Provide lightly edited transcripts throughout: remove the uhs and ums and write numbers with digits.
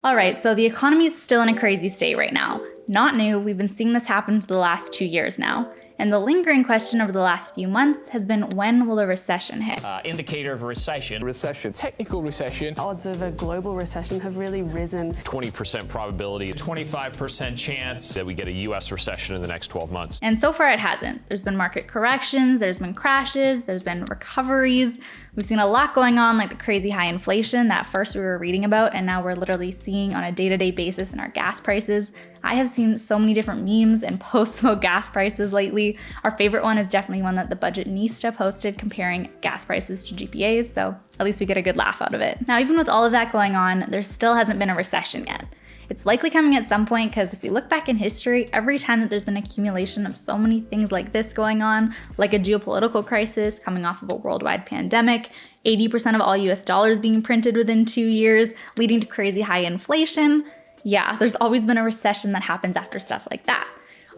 All right, so the economy is still in a crazy state right now. Not new, we've been seeing this happen for the last 2 years now. And the lingering question over the last few months has been, when will a recession hit? Indicator of a recession. Recession. Technical recession. Odds of a global recession have really risen. 20% probability, 25% chance that we get a US recession in the next 12 months. And so far it hasn't. There's been market corrections, there's been crashes, there's been recoveries. We've seen a lot going on, like the crazy high inflation that first we were reading about and now we're literally seeing on a day-to-day basis in our gas prices. I have seen so many different memes and posts about gas prices lately. Our favorite one is definitely one that the Budgetnista posted comparing gas prices to GPAs, so at least we get a good laugh out of it. Now, even with all of that going on, there still hasn't been a recession yet. It's likely coming at some point because if you look back in history, every time that there's been accumulation of so many things like this going on, like a geopolitical crisis coming off of a worldwide pandemic, 80% of all US dollars being printed within 2 years, leading to crazy high inflation, yeah, there's always been a recession that happens after stuff like that.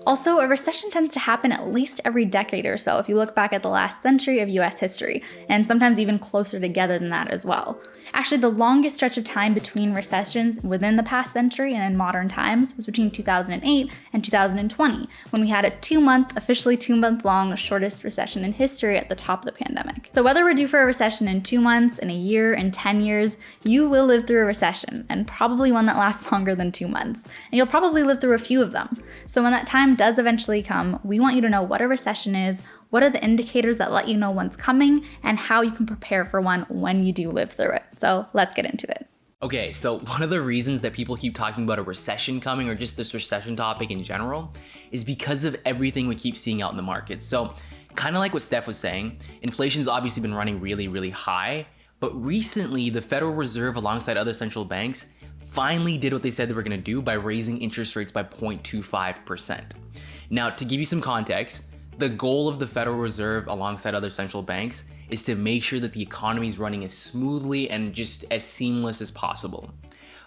Also, a recession tends to happen at least every decade or so if you look back at the last century of US history, and sometimes even closer together than that as well. Actually, the longest stretch of time between recessions within the past century and in modern times was between 2008 and 2020, when we had a officially two-month long, shortest recession in history at the top of the pandemic. So whether we're due for a recession in 2 months, in a year, in 10 years, you will live through a recession, and probably one that lasts longer than 2 months. And you'll probably live through a few of them. So when that time does eventually come, we want you to know what a recession is, what are the indicators that let you know one's coming, and how you can prepare for one when you do live through it. So let's get into it. Okay, so one of the reasons that people keep talking about a recession coming, or just this recession topic in general, is because of everything we keep seeing out in the market. So kind of like what Steph was saying, inflation's obviously been running really, really high, but recently the Federal Reserve alongside other central banks finally did what they said they were gonna do by raising interest rates by 0.25%. Now, to give you some context, the goal of the Federal Reserve alongside other central banks is to make sure that the economy is running as smoothly and just as seamless as possible.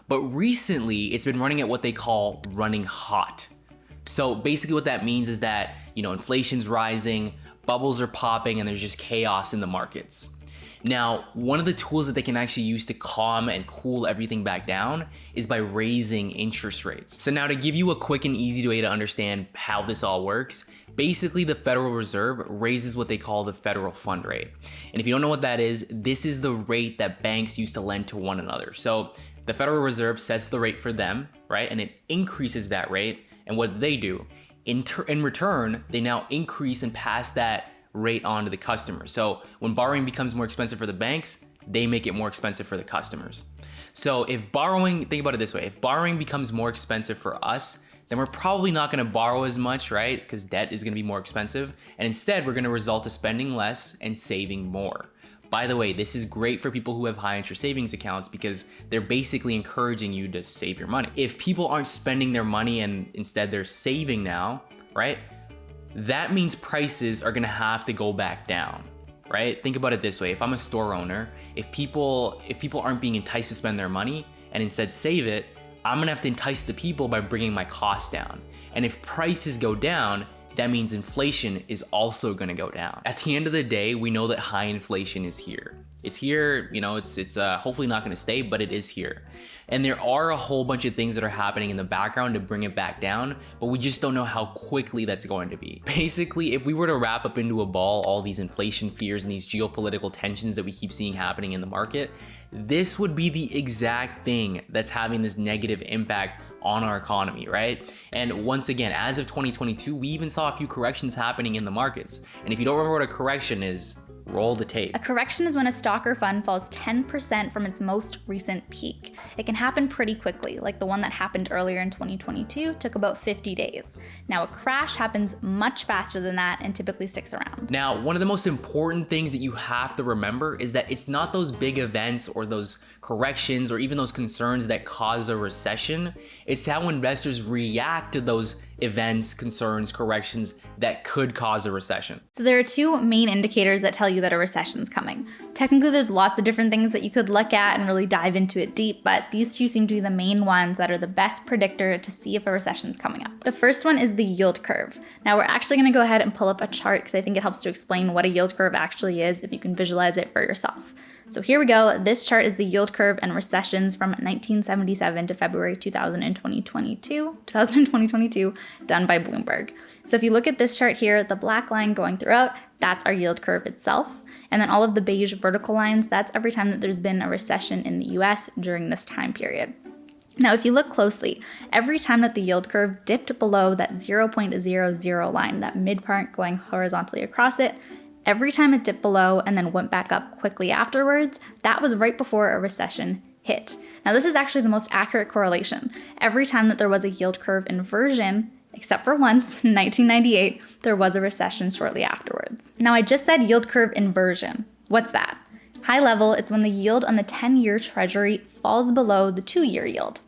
But recently, it's been running at what they call running hot. So basically what that means is that, inflation's rising, bubbles are popping, and there's just chaos in the markets. Now, one of the tools that they can actually use to calm and cool everything back down is by raising interest rates. So now to give you a quick and easy way to understand how this all works, basically the Federal Reserve raises what they call the federal fund rate. And if you don't know what that is, this is the rate that banks use to lend to one another. So the Federal Reserve sets the rate for them, right? And it increases that rate. And what they do? In return, they now increase and pass that rate on to the customer. So when borrowing becomes more expensive for the banks, they make it more expensive for the customers. So think about it this way, if borrowing becomes more expensive for us, then we're probably not gonna borrow as much, right? Because debt is gonna be more expensive. And instead, we're gonna result to spending less and saving more. By the way, this is great for people who have high interest savings accounts because they're basically encouraging you to save your money. If people aren't spending their money and instead they're saving now, right? That means prices are gonna have to go back down, right? Think about it this way. If I'm a store owner, if people aren't being enticed to spend their money and instead save it, I'm gonna have to entice the people by bringing my costs down. And if prices go down, that means inflation is also gonna go down. At the end of the day, we know that high inflation is here. It's here, it's hopefully not gonna stay, but it is here. And there are a whole bunch of things that are happening in the background to bring it back down, but we just don't know how quickly that's going to be. Basically, if we were to wrap up into a ball all these inflation fears and these geopolitical tensions that we keep seeing happening in the market, this would be the exact thing that's having this negative impact on our economy, right? And once again, as of 2022, we even saw a few corrections happening in the markets. And if you don't remember what a correction is, roll the tape. A correction is when a stock or fund falls 10% from its most recent peak. It can happen pretty quickly, like the one that happened earlier in 2022 took about 50 days. Now a crash happens much faster than that and typically sticks around. Now, one of the most important things that you have to remember is that it's not those big events or those corrections or even those concerns that cause a recession. It's how investors react to those events, concerns, corrections that could cause a recession. So there are two main indicators that tell you that a recession's coming. Technically, there's lots of different things that you could look at and really dive into it deep, but these two seem to be the main ones that are the best predictor to see if a recession's coming up. The first one is the yield curve. Now we're actually gonna go ahead and pull up a chart because I think it helps to explain what a yield curve actually is if you can visualize it for yourself. So here we go. This chart is the yield curve and recessions from 1977 to February 2022, done by Bloomberg. So if you look at this chart here, the black line going throughout, that's our yield curve itself. And then all of the beige vertical lines, that's every time that there's been a recession in the US during this time period. Now, if you look closely, every time that the yield curve dipped below that 0.00 line, that mid part going horizontally across it, every time it dipped below and then went back up quickly afterwards, that was right before a recession hit. Now, this is actually the most accurate correlation. Every time that there was a yield curve inversion, except for once, in 1998, there was a recession shortly afterwards. Now, I just said yield curve inversion. What's that? High level, it's when the yield on the 10-year treasury falls below the 2-year yield.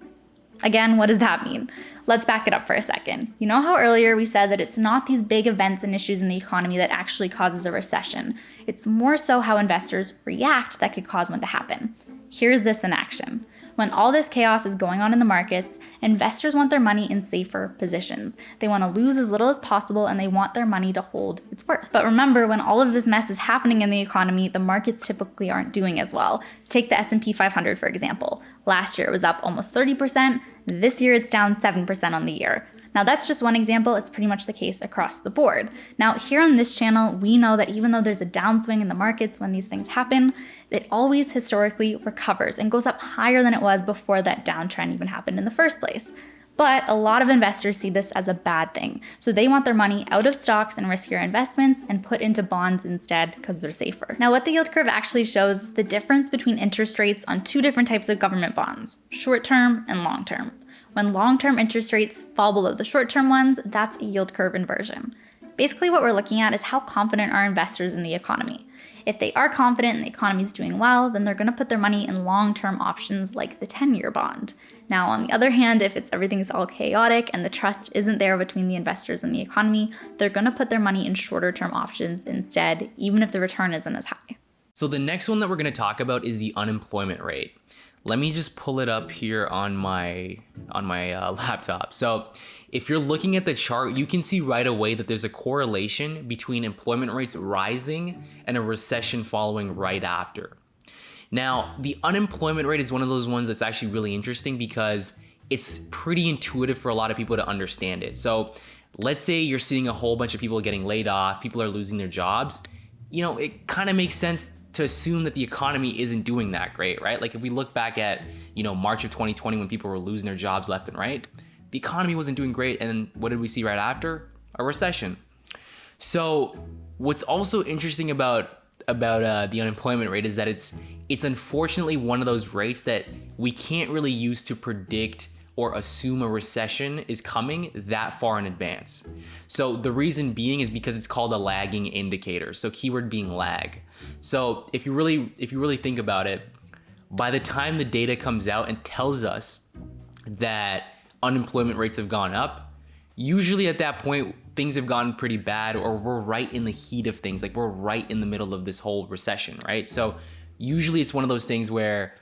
Again, what does that mean? Let's back it up for a second. You know how earlier we said that it's not these big events and issues in the economy that actually causes a recession. It's more so how investors react that could cause one to happen. Here's this in action. When all this chaos is going on in the markets, investors want their money in safer positions. They want to lose as little as possible and they want their money to hold its worth. But remember, when all of this mess is happening in the economy, the markets typically aren't doing as well. Take the S&P 500, for example. Last year it was up almost 30%. This year it's down 7% on the year. Now that's just one example, it's pretty much the case across the board. Now here on this channel, we know that even though there's a downswing in the markets when these things happen, it always historically recovers and goes up higher than it was before that downtrend even happened in the first place. But a lot of investors see this as a bad thing. So they want their money out of stocks and riskier investments and put into bonds instead because they're safer. Now what the yield curve actually shows is the difference between interest rates on two different types of government bonds, short-term and long-term. When long-term interest rates fall below the short-term ones, that's a yield curve inversion. Basically what we're looking at is how confident are investors in the economy. If they are confident and the economy is doing well, then they're going to put their money in long-term options like the 10-year bond. Now, on the other hand, if everything's all chaotic and the trust isn't there between the investors and the economy, they're going to put their money in shorter-term options instead, even if the return isn't as high. So the next one that we're going to talk about is the unemployment rate. Let me just pull it up here on my laptop. So if you're looking at the chart, you can see right away that there's a correlation between employment rates rising and a recession following right after. Now, the unemployment rate is one of those ones that's actually really interesting because it's pretty intuitive for a lot of people to understand it. So let's say you're seeing a whole bunch of people getting laid off, people are losing their jobs. You know, it kind of makes sense to assume that the economy isn't doing that great, right? Like if we look back at, March of 2020 when people were losing their jobs left and right, the economy wasn't doing great. And what did we see right after? A recession. So what's also interesting about the unemployment rate is that it's unfortunately one of those rates that we can't really use to predict or assume a recession is coming that far in advance. So the reason being is because it's called a lagging indicator. So keyword being lag. So if you really think about it, by the time the data comes out and tells us that unemployment rates have gone up, usually at that point things have gotten pretty bad, or we're right in the heat of things. Like we're right in the middle of this whole recession, right? So usually it's one of those things where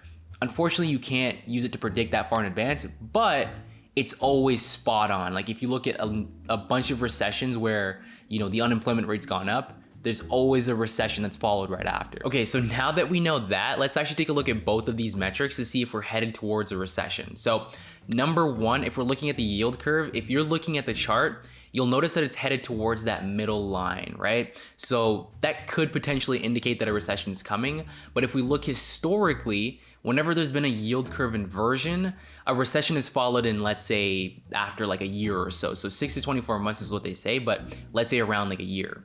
unfortunately you can't use it to predict that far in advance, but it's always spot on. Like if you look at a bunch of recessions where, the unemployment rate's gone up, there's always a recession that's followed right after. Okay, so now that we know that, let's actually take a look at both of these metrics to see if we're headed towards a recession. So number one, if we're looking at the yield curve, if you're looking at the chart, you'll notice that it's headed towards that middle line, right? So that could potentially indicate that a recession is coming. But if we look historically, whenever there's been a yield curve inversion, a recession is followed in, let's say, after like a year or so. So 6 to 24 months is what they say, but let's say around like a year.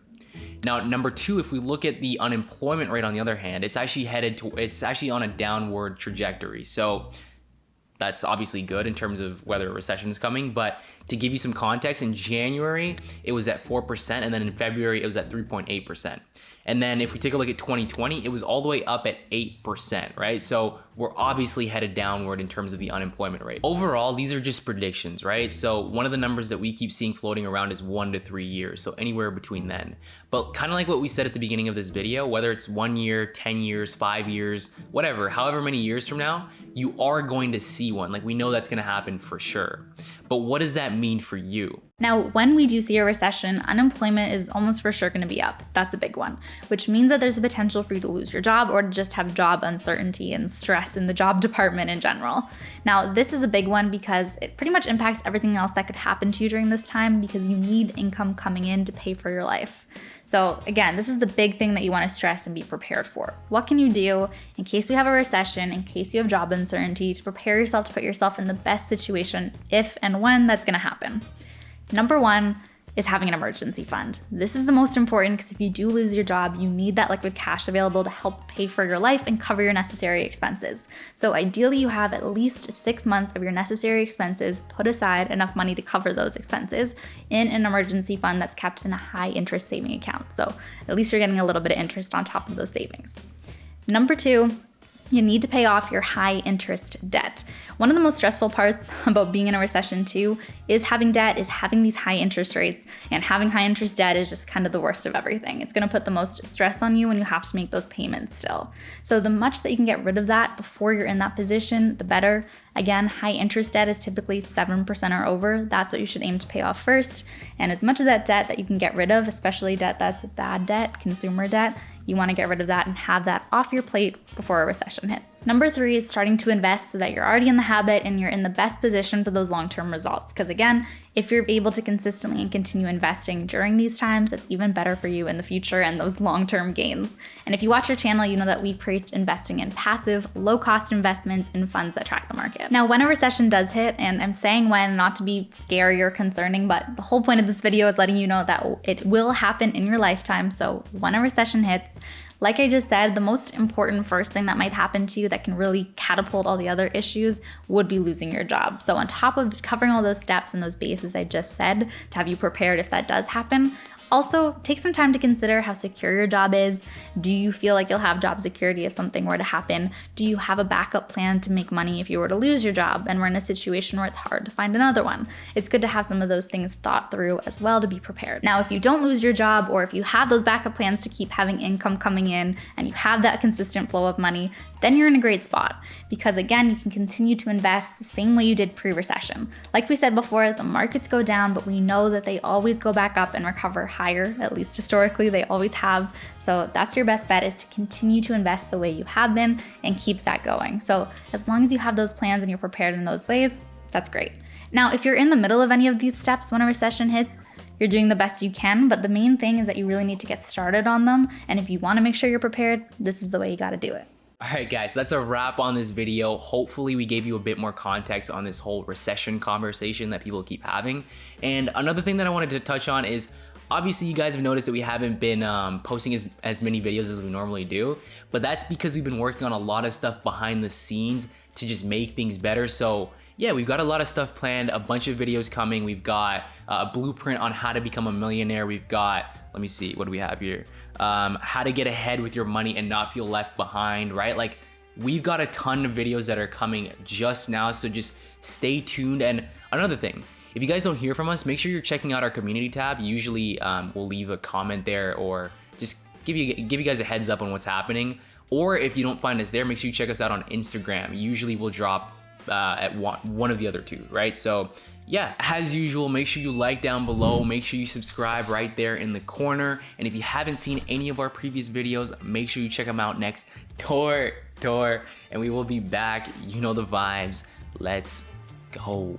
Now, number two, if we look at the unemployment rate on the other hand, it's actually on a downward trajectory. So that's obviously good in terms of whether a recession is coming, but to give you some context, in January, it was at 4%, and then in February, it was at 3.8%. And then if we take a look at 2020, it was all the way up at 8%, right? So we're obviously headed downward in terms of the unemployment rate. Overall, these are just predictions, right? So one of the numbers that we keep seeing floating around is 1 to 3 years, so anywhere between then. But kind of like what we said at the beginning of this video, whether it's 1 year, 10 years, 5 years, whatever, however many years from now, you are going to see one. Like we know that's gonna happen for sure. But what does that mean for you? Now, when we do see a recession, unemployment is almost for sure going to be up. That's a big one. which means that there's a potential for you to lose your job or to just have job uncertainty and stress in the job department in general. Now, this is a big one because it pretty much impacts everything else that could happen to you during this time because you need income coming in to pay for your life. So again, this is the big thing that you want to stress and be prepared for. What can you do in case we have a recession, in case you have job uncertainty, to prepare yourself to put yourself in the best situation if and when that's going to happen? Number one is having an emergency fund. This is the most important because if you do lose your job, you need that liquid cash available to help pay for your life and cover your necessary expenses. So ideally you have at least 6 months of your necessary expenses put aside, enough money to cover those expenses in an emergency fund that's kept in a high interest saving account. So at least you're getting a little bit of interest on top of those savings. Number two, you need to pay off your high interest debt. One of the most stressful parts about being in a recession too is having debt, is having these high interest rates, and having high interest debt is just kind of the worst of everything. It's gonna put the most stress on you when you have to make those payments still. So the much that you can get rid of that before you're in that position, the better. Again, high interest debt is typically 7% or over. That's what you should aim to pay off first. And as much of that debt that you can get rid of, especially debt that's bad debt, consumer debt, you want to get rid of that and have that off your plate before a recession hits. Number three is starting to invest so that you're already in the habit and you're in the best position for those long-term results. Because again, if you're able to consistently and continue investing during these times, it's even better for you in the future and those long-term gains. And if you watch our channel, you know that we preach investing in passive, low-cost investments in funds that track the market. Now, when a recession does hit, and I'm saying when, not to be scary or concerning, but the whole point of this video is letting you know that it will happen in your lifetime. So when a recession hits, like I just said, the most important first thing that might happen to you that can really catapult all the other issues would be losing your job. So on top of covering all those steps and those bases I just said to have you prepared if that does happen, also, take some time to consider how secure your job is. Do you feel like you'll have job security if something were to happen? Do you have a backup plan to make money if you were to lose your job and we're in a situation where it's hard to find another one? It's good to have some of those things thought through as well to be prepared. Now, if you don't lose your job or if you have those backup plans to keep having income coming in and you have that consistent flow of money, then you're in a great spot because again, you can continue to invest the same way you did pre-recession. Like we said before, the markets go down, but we know that they always go back up and recover higher, at least historically, they always have. So that's your best bet, is to continue to invest the way you have been and keep that going. So as long as you have those plans and you're prepared in those ways, that's great. Now, if you're in the middle of any of these steps when a recession hits, you're doing the best you can, but the main thing is that you really need to get started on them. And if you want to make sure you're prepared, this is the way you got to do it. All right, guys, that's a wrap on this video. Hopefully we gave you a bit more context on this whole recession conversation that people keep having. And another thing that I wanted to touch on is, obviously you guys have noticed that we haven't been posting as many videos as we normally do, but that's because we've been working on a lot of stuff behind the scenes to just make things better. So yeah, we've got a lot of stuff planned, a bunch of videos coming. We've got a blueprint on how to become a millionaire. We've got, let me see, what do we have here? How to get ahead with your money and not feel left behind, right? Like, we've got a ton of videos that are coming just now, so just stay tuned. And another thing, if you guys don't hear from us, make sure you're checking out our community tab. Usually we'll leave a comment there or just give you guys a heads up on what's happening. Or if you don't find us there, make sure you check us out on Instagram. Usually we'll drop at one of the other two, right? So yeah, as usual, make sure you like down below, make sure you subscribe right there in the corner. And if you haven't seen any of our previous videos, make sure you check them out next door. And we will be back. You know the vibes. Let's go.